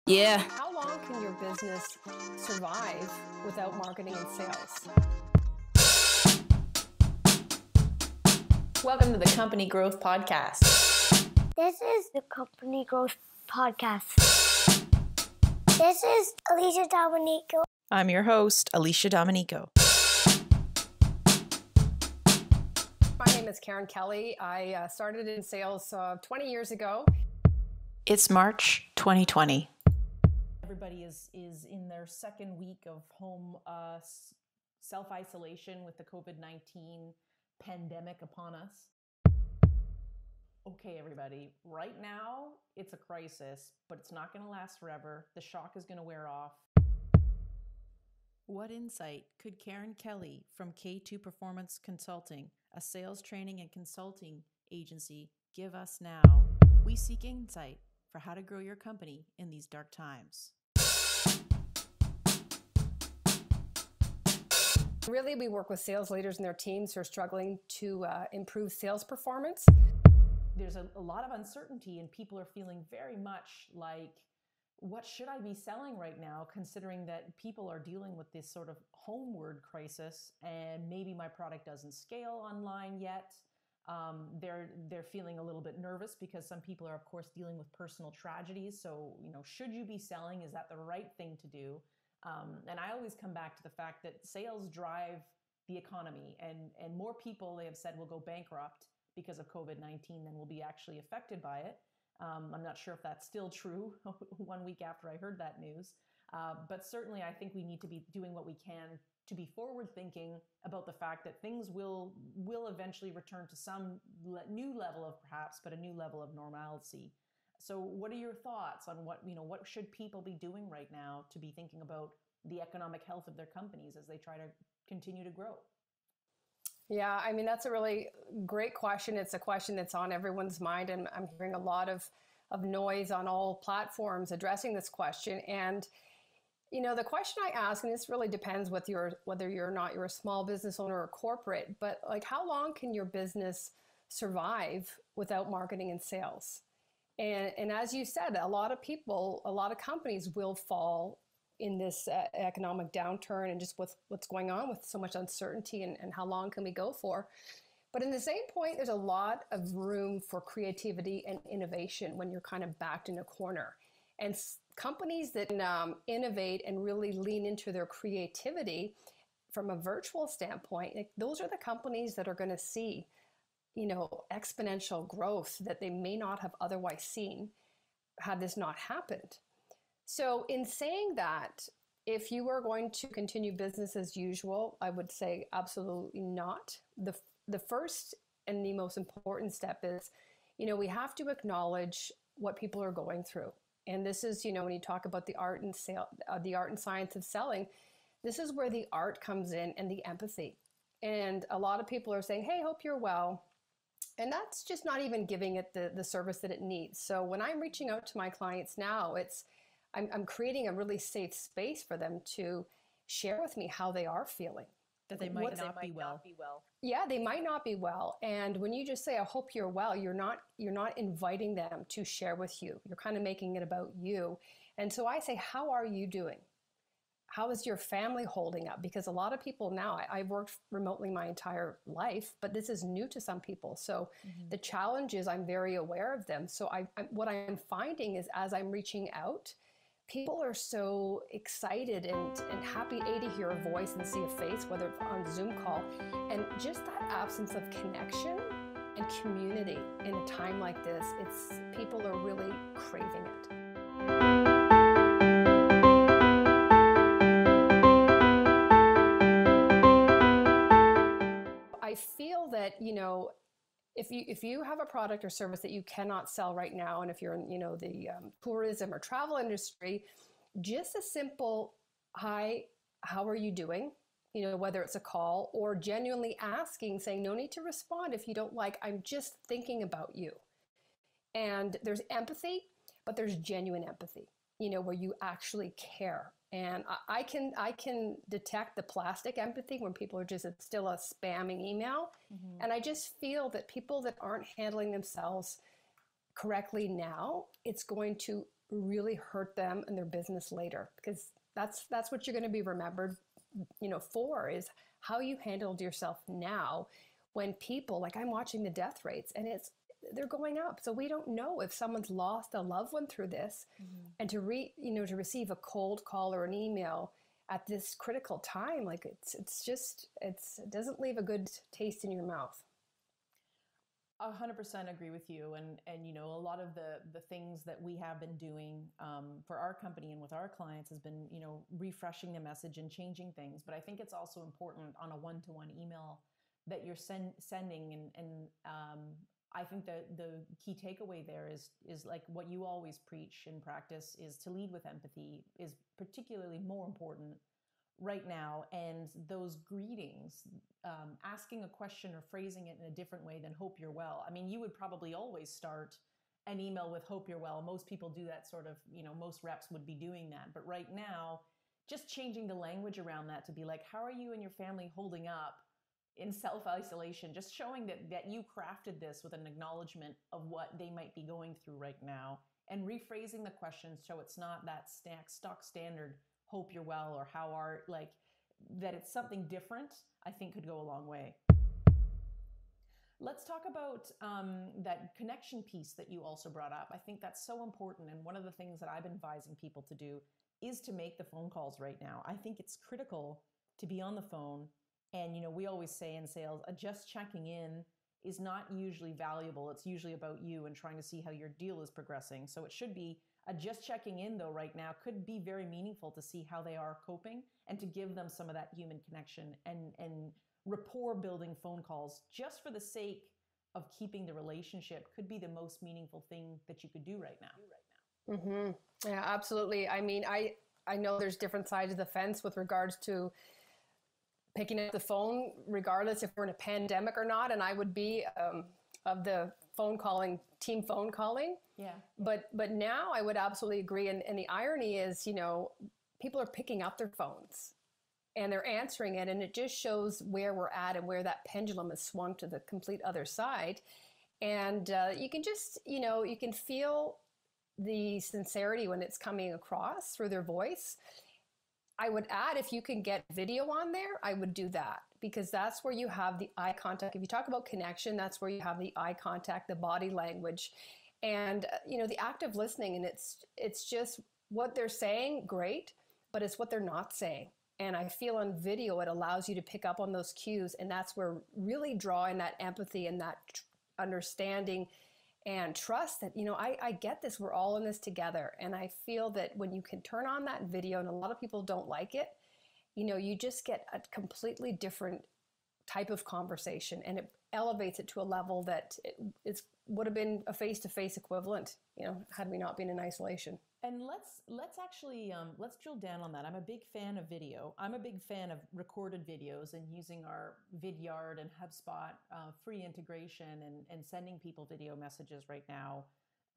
Yeah. How long can your business survive without marketing and sales? Welcome to the Company Growth Podcast. This is the Company Growth Podcast. This is Alicia Dominico. I'm your host, Alicia Dominico. My name is Karen Kelly. I started in sales 20 years ago. It's March 2020. Everybody is in their second week of home self-isolation with the COVID-19 pandemic upon us. Okay, everybody, right now it's a crisis, but it's not going to last forever. The shock is going to wear off. What insight could Karen Kelly from K2 Performance Consulting, a sales training and consulting agency, give us now? We seek insight for how to grow your company in these dark times. Really, we work with sales leaders and their teams who are struggling to improve sales performance. There's a lot of uncertainty and people are feeling very much like, what should I be selling right now, considering that people are dealing with this sort of homeward crisis and maybe my product doesn't scale online yet. They're feeling a little bit nervous because some people are, of course, dealing with personal tragedies. So, should you be selling? Is that the right thing to do? And I always come back to the fact that sales drive the economy, and more people, they have said, will go bankrupt because of COVID-19 than will be actually affected by it. I'm not sure if that's still true 1 week after I heard that news. But certainly I think we need to be doing what we can to be forward thinking about the fact that things will eventually return to some new level of perhaps, but a new level of normalcy. So what are your thoughts on what should people be doing right now to be thinking about the economic health of their companies as they try to continue to grow? Yeah, I mean, that's a really great question. It's a question that's on everyone's mind, and I'm hearing a lot of noise on all platforms addressing this question. And, the question I ask, and this really depends whether you're not you're a small business owner or corporate, but like, how long can your business survive without marketing and sales? And as you said, a lot of companies will fall in this economic downturn and just with what's going on with so much uncertainty and how long can we go for. But in the same point, there's a lot of room for creativity and innovation when you're kind of backed in a corner. And companies that innovate and really lean into their creativity from a virtual standpoint, those are the companies that are going to see exponential growth that they may not have otherwise seen had this not happened. So in saying that, if you are going to continue business as usual, I would say absolutely not. The first and the most important step is, we have to acknowledge what people are going through. And this is, when you talk about the art and science of selling, this is where the art comes in and the empathy. And a lot of people are saying, hey, hope you're well. And that's just not even giving it the service that it needs. So when I'm reaching out to my clients now, I'm creating a really safe space for them to share with me how they are feeling. That they might not be well. Yeah, they might not be well. And when you just say, I hope you're well, you're not inviting them to share with you. You're kind of making it about you. And so I say, how are you doing? How is your family holding up? Because a lot of people now, I've worked remotely my entire life, but this is new to some people. So the challenges, I'm very aware of them. So what I'm finding is as I'm reaching out, people are so excited and happy to hear a voice and see a face, whether it's on a Zoom call. And just that absence of connection and community in a time like this, people are really craving it. I feel that, if you have a product or service that you cannot sell right now, and if you're in, the tourism or travel industry, just a simple, hi, how are you doing? Whether it's a call or genuinely asking, saying, no need to respond if you don't like, I'm just thinking about you. And there's empathy, but there's genuine empathy, where you actually care. And I can detect the plastic empathy when people are just still a spamming email. And I just feel that people that aren't handling themselves correctly now, it's going to really hurt them and their business later, because that's what you're going to be remembered, for, is how you handled yourself now when people, like, I'm watching the death rates and they're going up. So we don't know if someone's lost a loved one through this. Mm-hmm. And to receive a cold call or an email at this critical time, like it doesn't leave a good taste in your mouth. 100% agree with you. And a lot of the things that we have been doing for our company and with our clients has been, refreshing the message and changing things. But I think it's also important on a one-to-one email that you're sending. And I think that the key takeaway there is like what you always preach and practice, is to lead with empathy is particularly more important right now. And those greetings, asking a question or phrasing it in a different way than "hope you're well." I mean, you would probably always start an email with "hope you're well." Most people do that sort of, most reps would be doing that. But right now, just changing the language around that to be like, how are you and your family holding up in self-isolation? Just showing that you crafted this with an acknowledgement of what they might be going through right now, and rephrasing the question so it's not that stock standard "hope you're well" or "how are," like, that it's something different, I think could go a long way. Let's talk about that connection piece that you also brought up. I think that's so important. And one of the things that I've been advising people to do is to make the phone calls right now. I think it's critical to be on the phone. And, we always say in sales, just checking in is not usually valuable. It's usually about you and trying to see how your deal is progressing. So it should be just checking in, though, right now could be very meaningful to see how they are coping and to give them some of that human connection and rapport building phone calls, just for the sake of keeping the relationship, could be the most meaningful thing that you could do right now. Mm-hmm. Yeah, absolutely. I mean, I know there's different sides of the fence with regards to picking up the phone, regardless if we're in a pandemic or not. And I would be of the team phone calling. Yeah. But now I would absolutely agree. And the irony is, people are picking up their phones and they're answering it. And it just shows where we're at and where that pendulum has swung to the complete other side. And you can just, you can feel the sincerity when it's coming across through their voice. I would add, if you can get video on there, I would do that, because that's where you have the eye contact. If you talk about connection, that's where you have the eye contact, the body language, and the active listening. And it's just what they're saying, great, but it's what they're not saying. And I feel on video, it allows you to pick up on those cues, and that's where really drawing that empathy and that understanding and trust that, I get this, we're all in this together. And I feel that when you can turn on that video, and a lot of people don't like it, you just get a completely different type of conversation, and it elevates it to a level that it would have been a face-to-face equivalent, had we not been in isolation. And let's actually let's drill down on that. I'm a big fan of video. I'm a big fan of recorded videos and using our Vidyard and HubSpot free integration and sending people video messages right now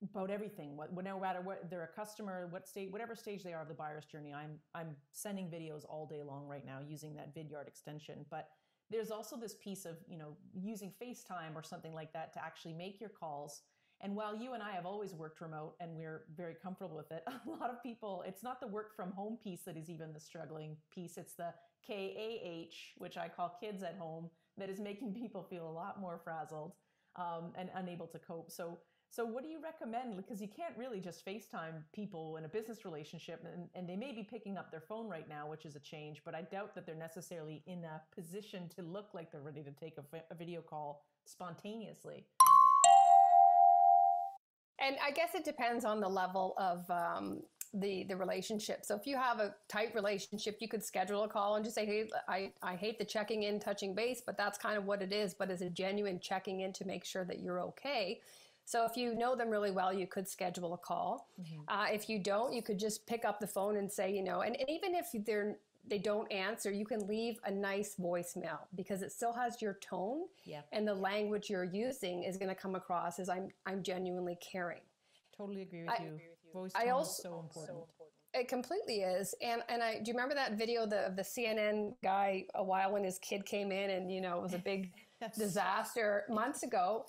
about everything. No matter what they're a customer, whatever stage they are of the buyer's journey, I'm sending videos all day long right now using that Vidyard extension. But there's also this piece of using FaceTime or something like that to actually make your calls. And while you and I have always worked remote and we're very comfortable with it, a lot of people, it's not the work from home piece that is even the struggling piece. It's the KAH, which I call kids at home, that is making people feel a lot more frazzled and unable to cope. So what do you recommend? Because you can't really just FaceTime people in a business relationship, and they may be picking up their phone right now, which is a change, but I doubt that they're necessarily in a position to look like they're ready to take a video call spontaneously. And I guess it depends on the level of the relationship. So if you have a tight relationship, you could schedule a call and just say, hey, I hate the checking in, touching base, but that's kind of what it is. But it's a genuine checking in to make sure that you're okay. So if you know them really well, you could schedule a call. Mm-hmm. If you don't, you could just pick up the phone and say, and even if they don't answer, you can leave a nice voicemail, because it still has your tone. Yeah. And the language you're using is going to come across as I'm genuinely caring. Totally agree with you. Voice tone is so important. It completely is. And do you remember that video of the CNN guy a while when his kid came in and, it was a big Yes. disaster months ago?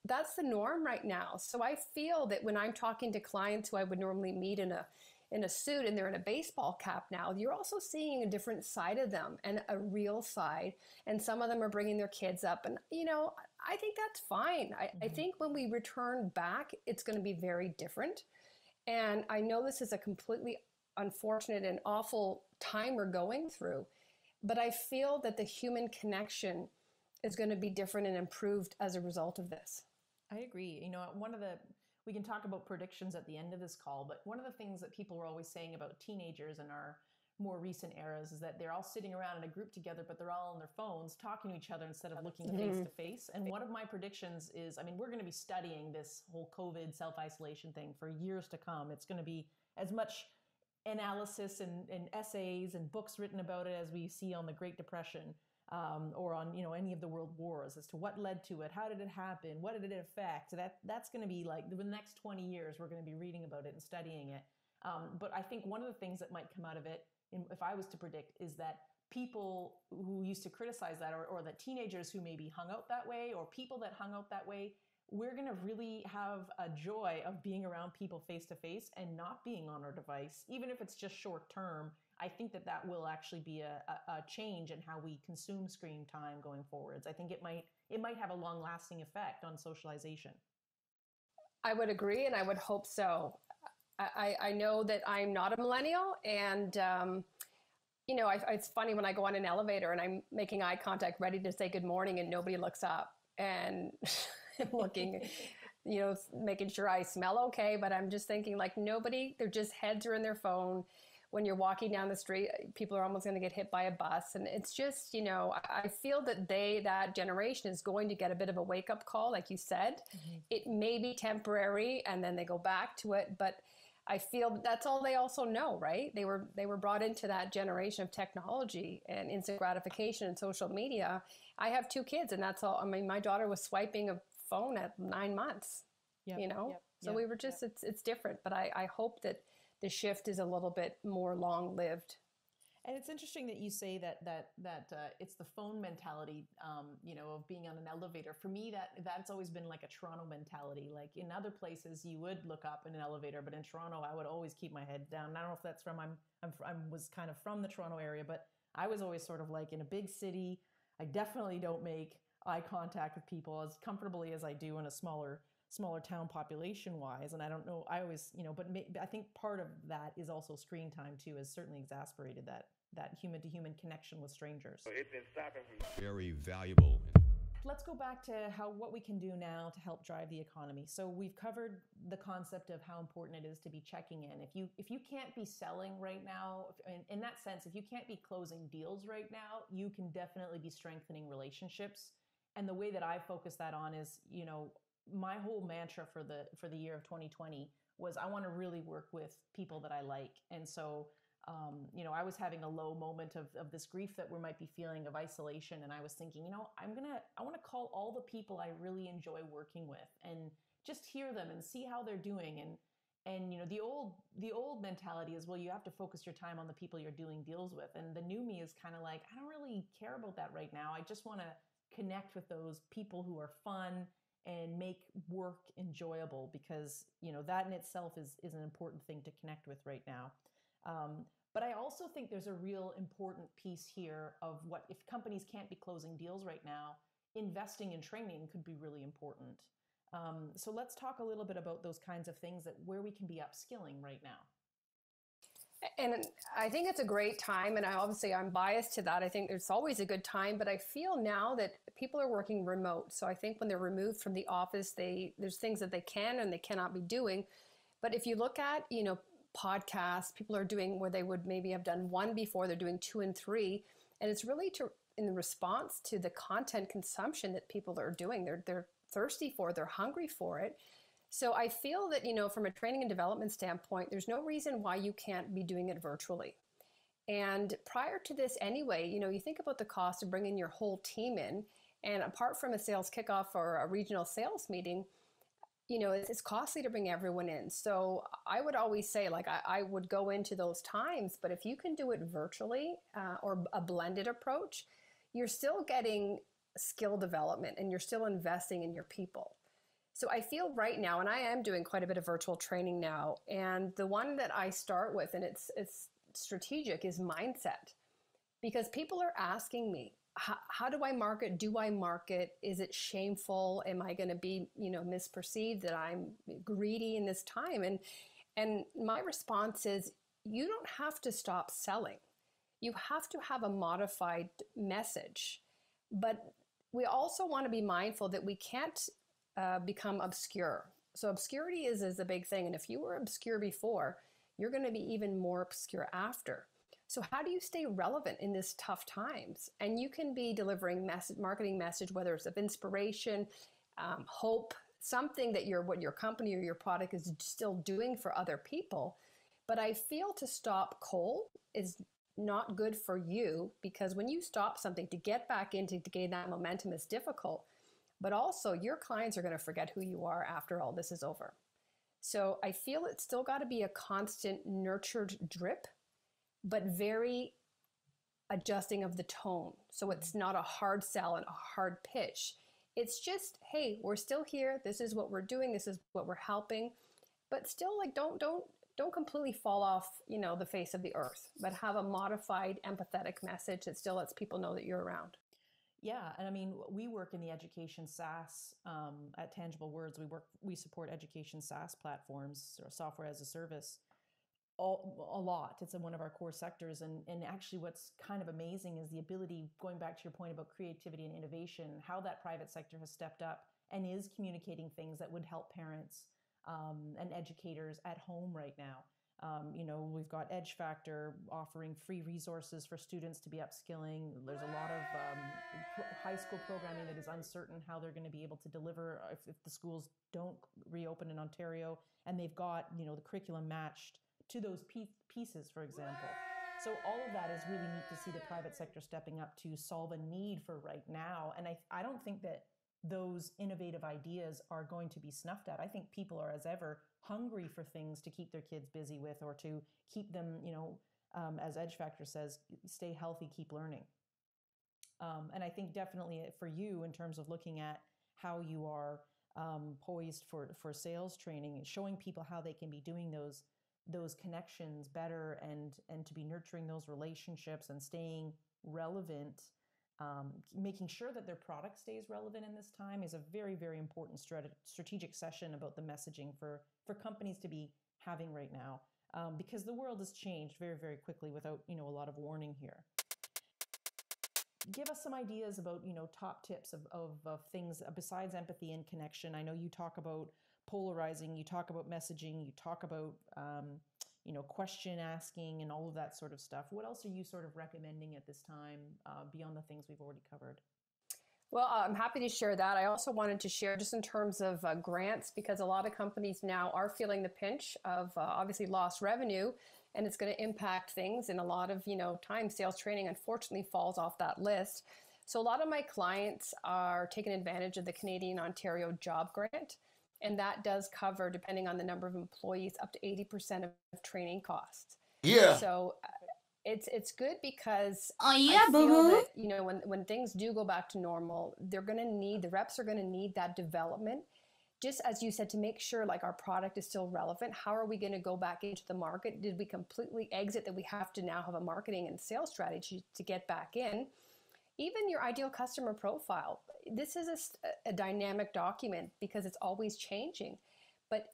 that's the norm right now. So I feel that when I'm talking to clients who I would normally meet in a suit and they're in a baseball cap now, you're also seeing a different side of them and a real side. And some of them are bringing their kids up. And, I think that's fine. I think when we return back, it's going to be very different. And I know this is a completely unfortunate and awful time we're going through, but I feel that the human connection is going to be different and improved as a result of this. I agree. We can talk about predictions at the end of this call, but one of the things that people were always saying about teenagers in our more recent eras is that they're all sitting around in a group together, but they're all on their phones talking to each other instead of looking face to face. And one of my predictions is, we're going to be studying this whole COVID self-isolation thing for years to come. It's going to be as much analysis and essays and books written about it as we see on the Great Depression. Or on any of the world wars, as to what led to it, how did it happen, what did it affect. That's going to be like the next 20 years we're going to be reading about it and studying it. But I think one of the things that might come out of it, if I was to predict, is that people who used to criticize that, or that teenagers who maybe hung out that way, or people that hung out that way, we're going to really have a joy of being around people face to face and not being on our device, even if it's just short term. I think that will actually be a change in how we consume screen time going forwards. I think it might have a long lasting effect on socialization. I would agree, and I would hope so. I know that I'm not a millennial, and it's funny when I go on an elevator and I'm making eye contact, ready to say good morning, and nobody looks up, and I'm looking, making sure I smell okay, but I'm just thinking like nobody, their just heads are in their phone. When you're walking down the street, people are almost going to get hit by a bus. And it's just, I feel that that generation is going to get a bit of a wake up call, like you said. Mm-hmm. It may be temporary and then they go back to it. But I feel that's all they also know, right? They were brought into that generation of technology and instant gratification and social media. I have 2 kids and that's all. My daughter was swiping a phone at 9 months, So we were just, it's different. But I hope that the shift is a little bit more long-lived. And it's interesting that you say that it's the phone mentality, of being on an elevator. For me, that's always been like a Toronto mentality. Like in other places, you would look up in an elevator, but in Toronto, I would always keep my head down. I don't know if that's I was kind of from the Toronto area, but I was always sort of like in a big city. I definitely don't make eye contact with people as comfortably as I do in a smaller town population wise. And I don't know, I always, but I think part of that is also screen time too, has certainly exacerbated that human to human connection with strangers. It's been stopping from very valuable. Let's go back to what we can do now to help drive the economy. So we've covered the concept of how important it is to be checking in. If you can't be selling right now, in that sense, if you can't be closing deals right now, you can definitely be strengthening relationships. And the way that I focus that on is, my whole mantra for the year of 2020 was I want to really work with people that I like. And so, I was having a low moment of this grief that we might be feeling of isolation. And I was thinking, I want to call all the people I really enjoy working with and just hear them and see how they're doing. And the old mentality is, well, you have to focus your time on the people you're doing deals with. And the new me is kind of like, I don't really care about that right now. I just want to connect with those people who are fun and make work enjoyable, because that in itself is an important thing to connect with right now. But I also think there's a real important piece here of what, if companies can't be closing deals right now, investing in training could be really important. So let's talk a little bit about those kinds of things, where we can be upskilling right now. And I think it's a great time, and I'm biased to that. I think it's always a good time, but I feel now that people are working remote. So I think when they're removed from the office, there's things that they can and they cannot be doing. But if you look at, podcasts, people are doing where they would maybe have done 1 before, they're doing 2 and 3. And it's really in response to the content consumption that people are doing. They're thirsty for it, they're hungry for it. So I feel that, from a training and development standpoint, there's no reason why you can't be doing it virtually. And prior to this anyway, you think about the cost of bringing your whole team in. And apart from a sales kickoff or a regional sales meeting, it's costly to bring everyone in. So I would always say, like, I would go into those times, but if you can do it virtually or a blended approach, you're still getting skill development and you're still investing in your people. So I feel right now, and I am doing quite a bit of virtual training now, and the one that I start with, and it's strategic, is mindset. Because people are asking me, how do I market? Do I market? Is it shameful? Am I going to be, misperceived that I'm greedy in this time? And my response is, you don't have to stop selling. You have to have a modified message. But we also want to be mindful that we can't become obscure. So obscurity is a big thing. And if you were obscure before, you're going to be even more obscure after. So how do you stay relevant in this tough times? And you can be delivering marketing message, whether it's of inspiration, hope, something that what your company or your product is still doing for other people. But I feel to stop cold is not good for you, because when you stop something, to get back into to gain that momentum is difficult. But also your clients are going to forget who you are after all this is over. So I feel it's still got to be a constant nurtured drip, but very adjusting of the tone. So it's not a hard sell and a hard pitch. It's just, hey, we're still here. This is what we're doing. This is what we're helping. But still, like, don't completely fall off, the face of the earth, but have a modified, empathetic message that still lets people know that you're around. Yeah, and I mean, we work in the education SaaS at Tangible Words. We support education SaaS platforms, or software as a service, a lot. It's in one of our core sectors. And actually what's kind of amazing is the ability, going back to your point about creativity and innovation, how that private sector has stepped up and is communicating things that would help parents and educators at home right now. We've got Edge Factor offering free resources for students to be upskilling. There's a lot of high school programming that is uncertain how they're going to be able to deliver if the schools don't reopen in Ontario, and they've got, the curriculum matched to those pieces, for example. So all of that is really neat to see the private sector stepping up to solve a need for right now. And I don't think that those innovative ideas are going to be snuffed at. I think people are, as ever, hungry for things to keep their kids busy with, or to keep them, as Edge Factor says, stay healthy, keep learning. And I think definitely for you, in terms of looking at how you are poised for sales training, showing people how they can be doing those connections better, and to be nurturing those relationships and staying relevant, making sure that their product stays relevant in this time, is a very, very important strategic session about the messaging for companies to be having right now, because the world has changed very, very quickly without, a lot of warning here. Give us some ideas about, top tips of things besides empathy and connection. I know you talk about polarizing, you talk about messaging, you talk about, question asking and all of that sort of stuff. What else are you sort of recommending at this time beyond the things we've already covered? Well, I'm happy to share that. I also wanted to share just in terms of grants, because a lot of companies now are feeling the pinch of obviously lost revenue, and it's going to impact things. And a lot of, time sales training, unfortunately, falls off that list. So a lot of my clients are taking advantage of the Canadian Ontario Job Grant. And that does cover, depending on the number of employees, up to 80% of training costs. Yeah. So it's good, because yeah, I feel that, when things do go back to normal, the reps are going to need that development. Just as you said, to make sure like our product is still relevant. How are we going to go back into the market? Did we completely exit that we have to now have a marketing and sales strategy to get back in? Even your ideal customer profile. This is a dynamic document, because it's always changing. But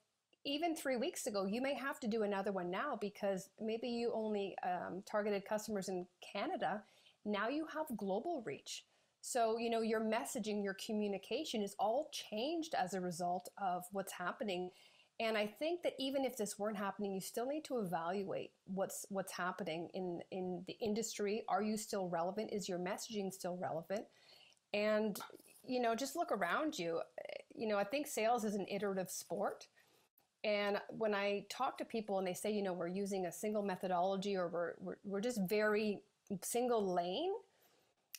even 3 weeks ago, you may have to do another one now, because maybe you only targeted customers in Canada. Now you have global reach. So, your messaging, your communication is all changed as a result of what's happening. And I think that even if this weren't happening, you still need to evaluate what's happening in the industry. Are you still relevant? Is your messaging still relevant? And, just look around you. I think sales is an iterative sport. And when I talk to people and they say, we're using a single methodology, or we're just very single lane,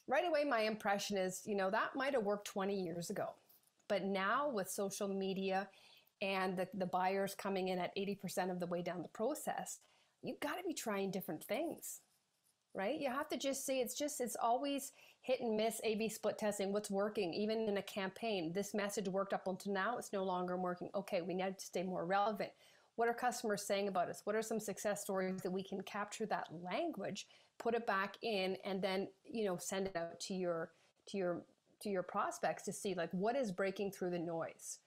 right away my impression is, that might have worked 20 years ago. But now with social media and the buyers coming in at 80% of the way down the process, you've got to be trying different things, right? You have to just say, it's always, hit and miss A/B split testing, what's working, even in a campaign. This message worked up until now, it's no longer working. Okay, we need to stay more relevant. What are customers saying about us? What are some success stories that we can capture that language, put it back in, and then, send it out to your prospects to see like what is breaking through the noise.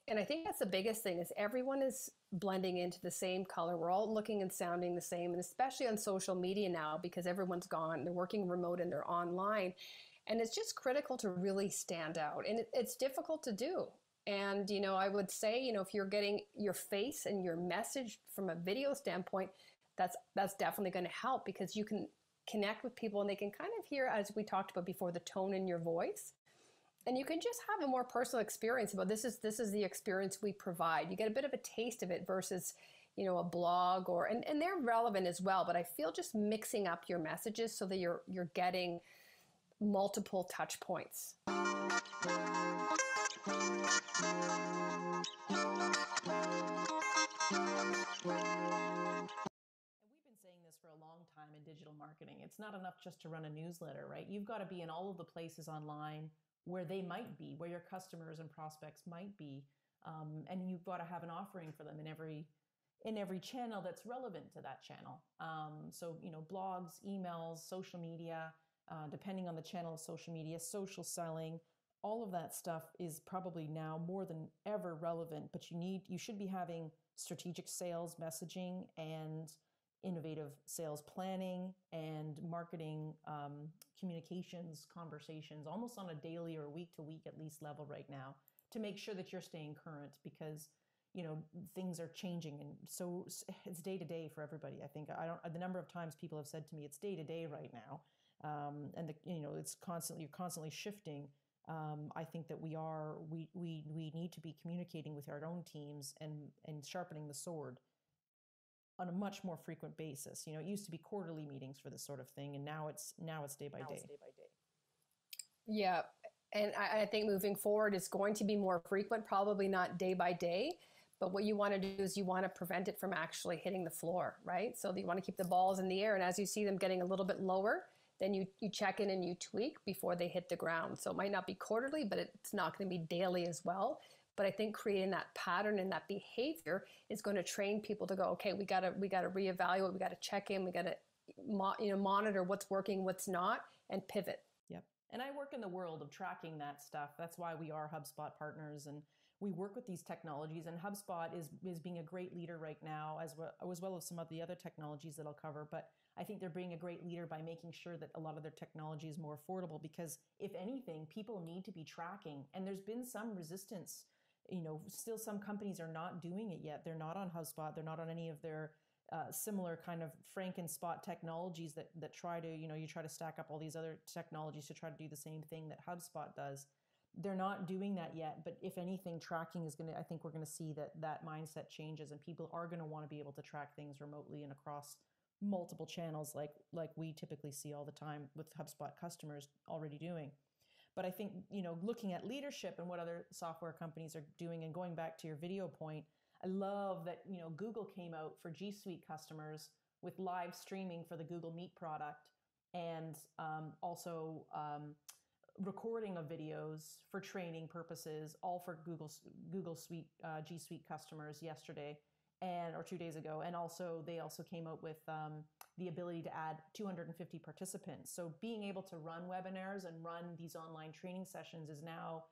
And I think that's the biggest thing is everyone is blending into the same color. We're all looking and sounding the same, and especially on social media now because everyone's gone, they're working remote and they're online. And it's just critical to really stand out. And it's difficult to do. And, I would say, if you're getting your face and your message from a video standpoint, that's definitely going to help because you can connect with people and they can kind of hear, as we talked about before, the tone in your voice. And you can just have a more personal experience about this is the experience we provide. You get a bit of a taste of it versus, a blog and they're relevant as well. But I feel just mixing up your messages so that you're getting multiple touch points. For a long time in digital marketing. It's not enough just to run a newsletter, right? You've got to be in all of the places online where they might be, where your customers and prospects might be, and you've got to have an offering for them in every channel that's relevant to that channel. So blogs, emails, social media, depending on the channel of social media, social selling, all of that stuff is probably now more than ever relevant. But you should be having strategic sales messaging and innovative sales planning and marketing communications conversations almost on a daily or week to week at least level right now to make sure that you're staying current because things are changing and so it's day to day for everybody. I think the number of times people have said to me it's day to day right now and you're constantly shifting. I think that we need to be communicating with our own teams and sharpening the sword on a much more frequent basis. It used to be quarterly meetings for this sort of thing, and now it's day by day. Yeah, and I think moving forward, it's going to be more frequent, probably not day by day, but what you want to do is you want to prevent it from actually hitting the floor, right? So you want to keep the balls in the air, and as you see them getting a little bit lower, then you check in and you tweak before they hit the ground. So it might not be quarterly, but it's not going to be daily as well. But I think creating that pattern and that behavior is going to train people to go, okay, we got to reevaluate, we got to check in, we got to monitor what's working, what's not, and pivot. Yep. And I work in the world of tracking that stuff. That's why we are HubSpot partners, and we work with these technologies. And HubSpot is being a great leader right now, as well as some of the other technologies that I'll cover. But I think they're being a great leader by making sure that a lot of their technology is more affordable. Because if anything, people need to be tracking, and there's been some resistance. Still some companies are not doing it yet. They're not on HubSpot. They're not on any of their similar kind of Frankenspot technologies that try to, you try to stack up all these other technologies to try to do the same thing that HubSpot does. They're not doing that yet. But if anything, tracking I think we're going to see that mindset changes and people are going to want to be able to track things remotely and across multiple channels like we typically see all the time with HubSpot customers already doing. But I think, looking at leadership and what other software companies are doing and going back to your video point, I love that, Google came out for G Suite customers with live streaming for the Google Meet product and also recording of videos for training purposes, all for Google Suite, G Suite customers yesterday or 2 days ago. And they also came out with the ability to add 250 participants. So being able to run webinars and run these online training sessions is now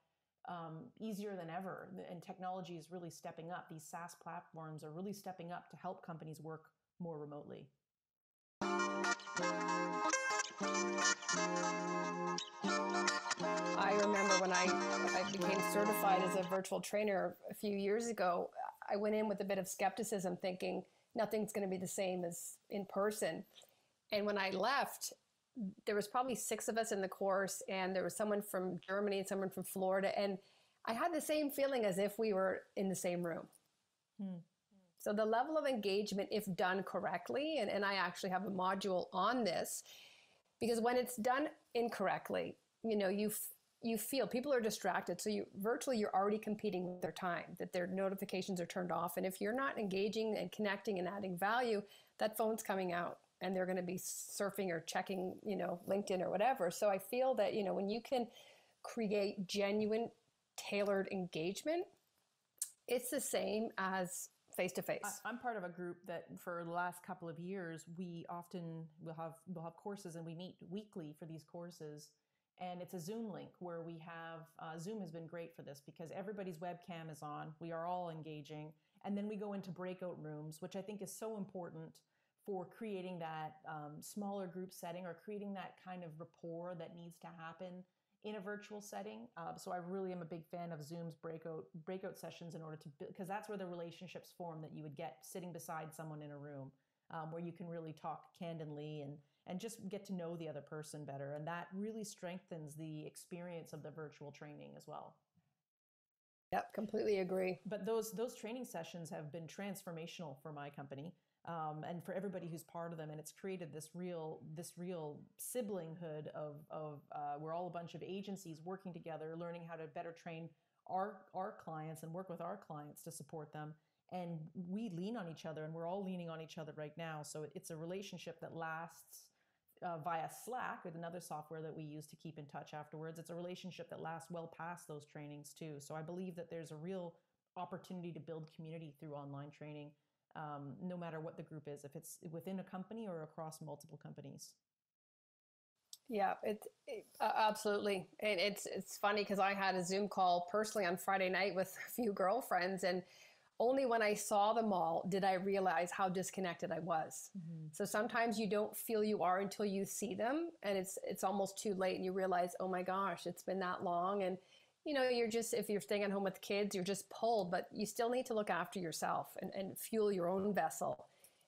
easier than ever. And technology is really stepping up. These SaaS platforms are really stepping up to help companies work more remotely. I remember when I became certified as a virtual trainer a few years ago, I went in with a bit of skepticism thinking nothing's going to be the same as in person. And when I left, there was probably 6 of us in the course, and there was someone from Germany and someone from Florida. And I had the same feeling as if we were in the same room. So the level of engagement, if done correctly, and I actually have a module on this, because when it's done incorrectly, you feel people are distracted. So you're already competing with their time, that their notifications are turned off. And if you're not engaging and connecting and adding value, that phone's coming out and they're going to be surfing or checking, LinkedIn or whatever. So I feel that, when you can create genuine, tailored engagement, it's the same as face-to-face. I'm part of a group that for the last couple of years, we often will have courses, and we meet weekly for these courses. And it's a Zoom link where we have, Zoom has been great for this because everybody's webcam is on. We are all engaging. And then we go into breakout rooms, which I think is so important for creating that smaller group setting or creating that kind of rapport that needs to happen in a virtual setting. So I really am a big fan of Zoom's breakout sessions in order to, because that's where the relationships form that you would get sitting beside someone in a room, where you can really talk candidly and just get to know the other person better. And that really strengthens the experience of the virtual training as well. Yep, completely agree. But those training sessions have been transformational for my company. And for everybody who's part of them, and it's created this real siblinghood of we're all a bunch of agencies working together, learning how to better train our clients and work with our clients to support them. And we lean on each other, and we're all leaning on each other right now. So it's a relationship that lasts via Slack, with another software that we use to keep in touch afterwards. It's a relationship that lasts well past those trainings too. So I believe that there's a real opportunity to build community through online training. No matter what the group is, if it's within a company or across multiple companies. Yeah, absolutely. And it's funny because I had a Zoom call personally on Friday night with a few girlfriends, and only when I saw them all did I realize how disconnected I was. Mm-hmm. So sometimes you don't feel you are until you see them, and it's almost too late, and you realize, oh my gosh, it's been that long. And you're just, if you're staying at home with kids, you're just pulled, but you still need to look after yourself and fuel your own vessel.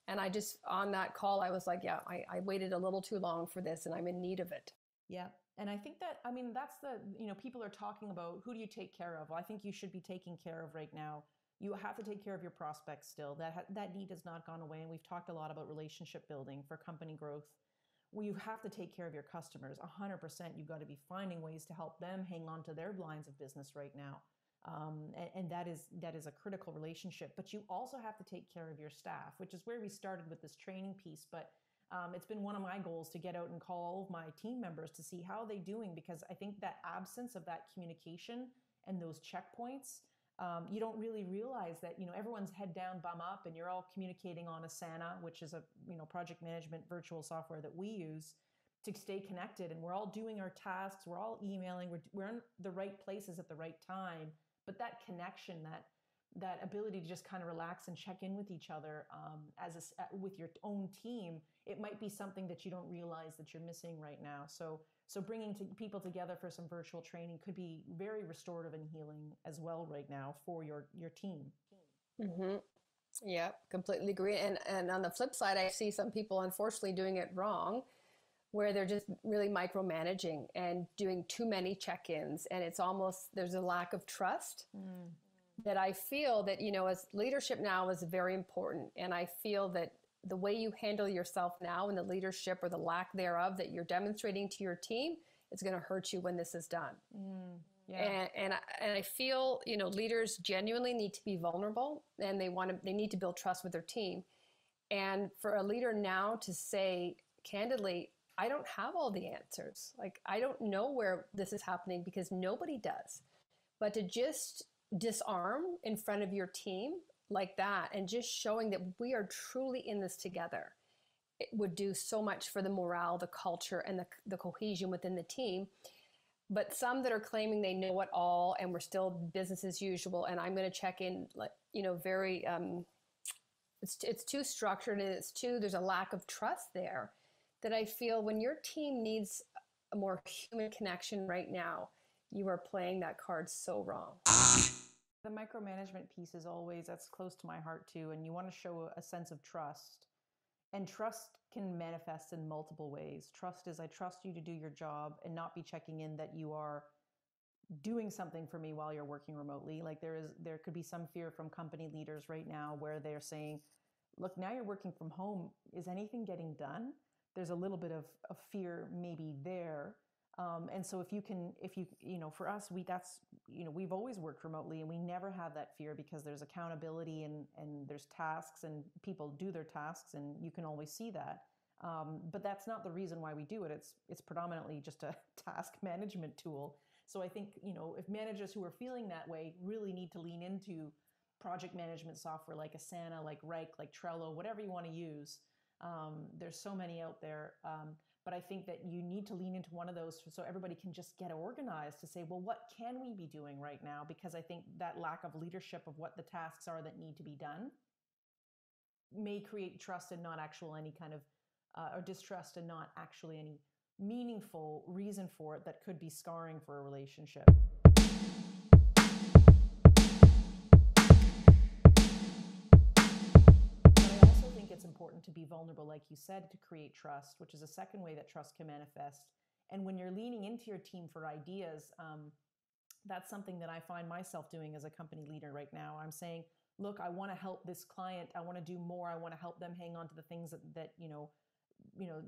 And I just, on that call, I was like, yeah, I waited a little too long for this, and I'm in need of it. Yeah. And I think that, that's the, people are talking about, who do you take care of? Well, I think you should be taking care of right now. You have to take care of your prospects still. That need has not gone away. And we've talked a lot about relationship building for company growth. Well, you have to take care of your customers 100%. You've got to be finding ways to help them hang on to their lines of business right now. And that is a critical relationship. But you also have to take care of your staff, which is where we started with this training piece. But it's been one of my goals to get out and call all of my team members to see how they're doing, because I think that absence of that communication and those checkpoints, you don't really realize that, everyone's head down, bum up, and you're all communicating on Asana, which is a, project management virtual software that we use to stay connected. And we're all doing our tasks. We're all emailing. We're in the right places at the right time. But that connection, that ability to just kind of relax and check in with each other with your own team, it might be something that you don't realize that you're missing right now. So bringing people together for some virtual training could be very restorative and healing as well right now for your team. Mm-hmm. Yeah, completely agree. And on the flip side, I see some people unfortunately doing it wrong, where they're just really micromanaging and doing too many check-ins. And it's almost, there's a lack of trust that I feel that, as leadership now is very important. And I feel that the way you handle yourself now and the leadership or the lack thereof that you're demonstrating to your team is going to hurt you when this is done. Yeah. And I feel, leaders genuinely need to be vulnerable, and they need to build trust with their team. And for a leader now to say candidly, I don't have all the answers. Like, I don't know where this is happening, because nobody does. But to just disarm in front of your team like that, and just showing that we are truly in this together, it would do so much for the morale, the culture, and the cohesion within the team. But some that are claiming they know it all and we're still business as usual, and I'm going to check in, very, it's too structured, and there's a lack of trust there, that I feel when your team needs a more human connection right now, you are playing that card so wrong. The micromanagement piece is always, that's close to my heart too. And you want to show a sense of trust. And trust can manifest in multiple ways. Trust is, I trust you to do your job and not be checking in that you are doing something for me while you're working remotely. Like there could be some fear from company leaders right now where they're saying, look, now you're working from home. Is anything getting done? There's a little bit of fear maybe there. And so if you, for us, we've always worked remotely and we never have that fear because there's accountability and there's tasks and people do their tasks and you can always see that. But that's not the reason why we do it. It's predominantly just a task management tool. So I think, if managers who are feeling that way really need to lean into project management software like Asana, like Wrike, like Trello, whatever you want to use. There's so many out there. But I think that you need to lean into one of those so everybody can just get organized to say, well, what can we be doing right now? Because I think that lack of leadership of what the tasks are that need to be done may create trust and not actual any kind of, or distrust and not actually any meaningful reason for it that could be scarring for a relationship. It's important to be vulnerable, like you said, to create trust, which is a second way that trust can manifest. And when you're leaning into your team for ideas, that's something that I find myself doing as a company leader right now. I'm saying, look, I want to help this client. I want to do more. I want to help them hang on to the things that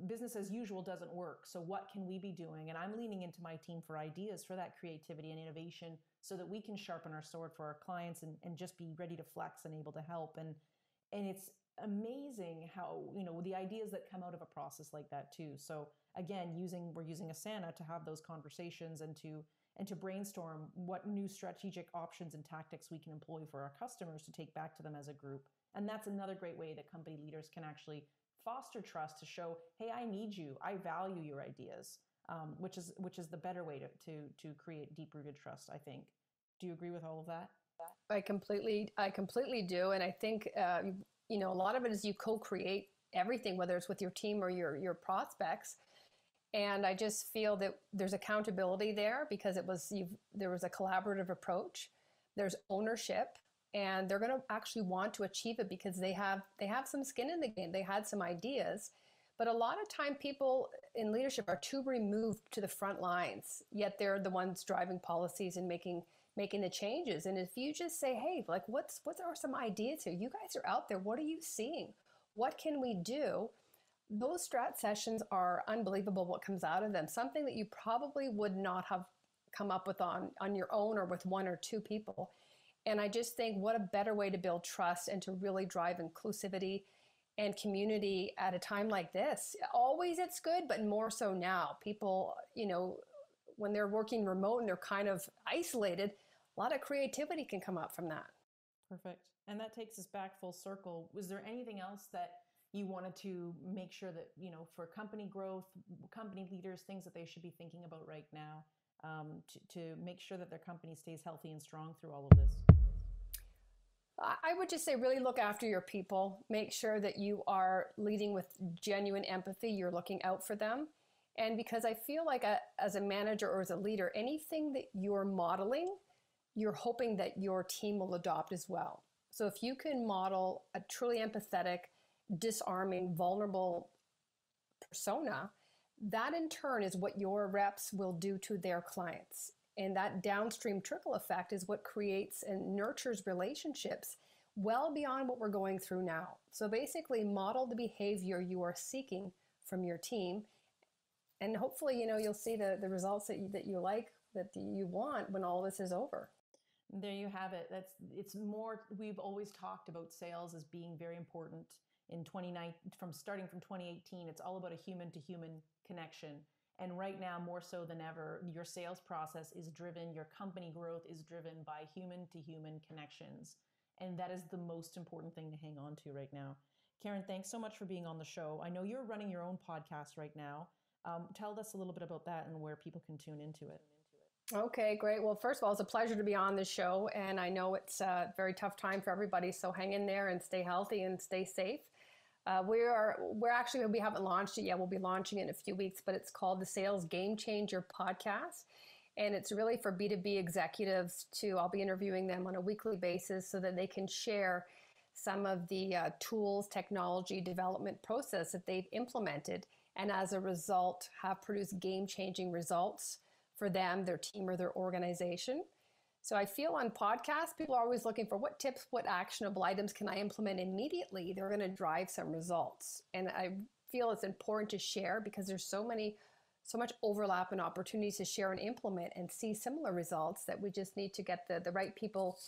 business as usual doesn't work. So what can we be doing? And I'm leaning into my team for ideas for that creativity and innovation so that we can sharpen our sword for our clients and just be ready to flex and able to help. And it's amazing how, the ideas that come out of a process like that too. So again, we're using Asana to have those conversations and to brainstorm what new strategic options and tactics we can employ for our customers to take back to them as a group. And that's another great way that company leaders can actually foster trust to show, hey, I need you, I value your ideas, which is the better way to create deep-rooted trust, I think. Do you agree with all of that? I completely do. And I think, a lot of it is you co-create everything, whether it's with your team or your prospects. And I just feel that there's accountability there because there was a collaborative approach. There's ownership, and they're going to actually want to achieve it because they have some skin in the game. They had some ideas, but a lot of time people in leadership are too removed to the front lines, yet they're the ones driving policies and making the changes. And if you just say, hey, like what are some ideas here? You guys are out there. What are you seeing? What can we do? Those strat sessions are unbelievable what comes out of them. Something that you probably would not have come up with on your own or with one or two people. And I just think what a better way to build trust and to really drive inclusivity and community at a time like this. Always it's good, but more so now. People, when they're working remote and they're kind of isolated, a lot of creativity can come up from that. Perfect. And that takes us back full circle. Was there anything else that you wanted to make sure that, for company growth, company leaders, things that they should be thinking about right now to make sure that their company stays healthy and strong through all of this? I would just say really look after your people. Make sure that you are leading with genuine empathy. You're looking out for them. And because I feel like as a manager or as a leader, anything that you're modeling, you're hoping that your team will adopt as well. So if you can model a truly empathetic, disarming, vulnerable persona, that in turn is what your reps will do to their clients. And that downstream trickle effect is what creates and nurtures relationships well beyond what we're going through now. So basically model the behavior you are seeking from your team. And hopefully, you'll see the results that you like, that you want when all this is over. There you have it. It's more, we've always talked about sales as being very important in 2019, starting from 2018. It's all about a human to human connection. And right now, more so than ever, your sales process is driven, your company growth is driven by human to human connections. And that is the most important thing to hang on to right now. Karen, thanks so much for being on the show. I know you're running your own podcast right now. Tell us a little bit about that and where people can tune into it. Okay, great. Well, first of all, it's a pleasure to be on this show. And I know it's a very tough time for everybody. So hang in there and stay healthy and stay safe. We haven't launched it yet. We'll be launching it in a few weeks, but it's called the Sales Game Changer Podcast. And it's really for B2B executives I'll be interviewing them on a weekly basis so that they can share some of the tools, technology development process that they've implemented. And as a result, have produced game-changing results for them, their team, or their organization. So I feel on podcasts, people are always looking for what tips, what actionable items can I implement immediately? They're going to drive some results. And I feel it's important to share because there's so many so much overlap and opportunities to share and implement and see similar results that we just need to get the right people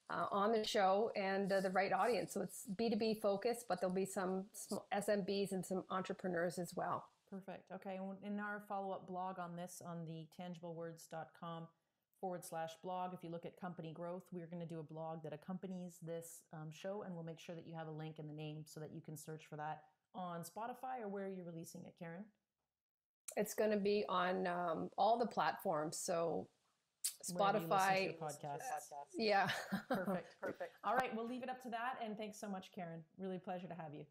on the show and the right audience. So it's B2B focused, but there'll be some SMBs and some entrepreneurs as well. Perfect. Okay. And in our follow-up blog on this, on the tangiblewords.com/blog, if you look at company growth, we're going to do a blog that accompanies this show, and we'll make sure that you have a link in the name so that you can search for that on Spotify, or where are you releasing it, Karen? It's going to be on all the platforms. So Spotify, your podcast. Yeah. Perfect. All right. We'll leave it up to that. And thanks so much, Karen. Really a pleasure to have you.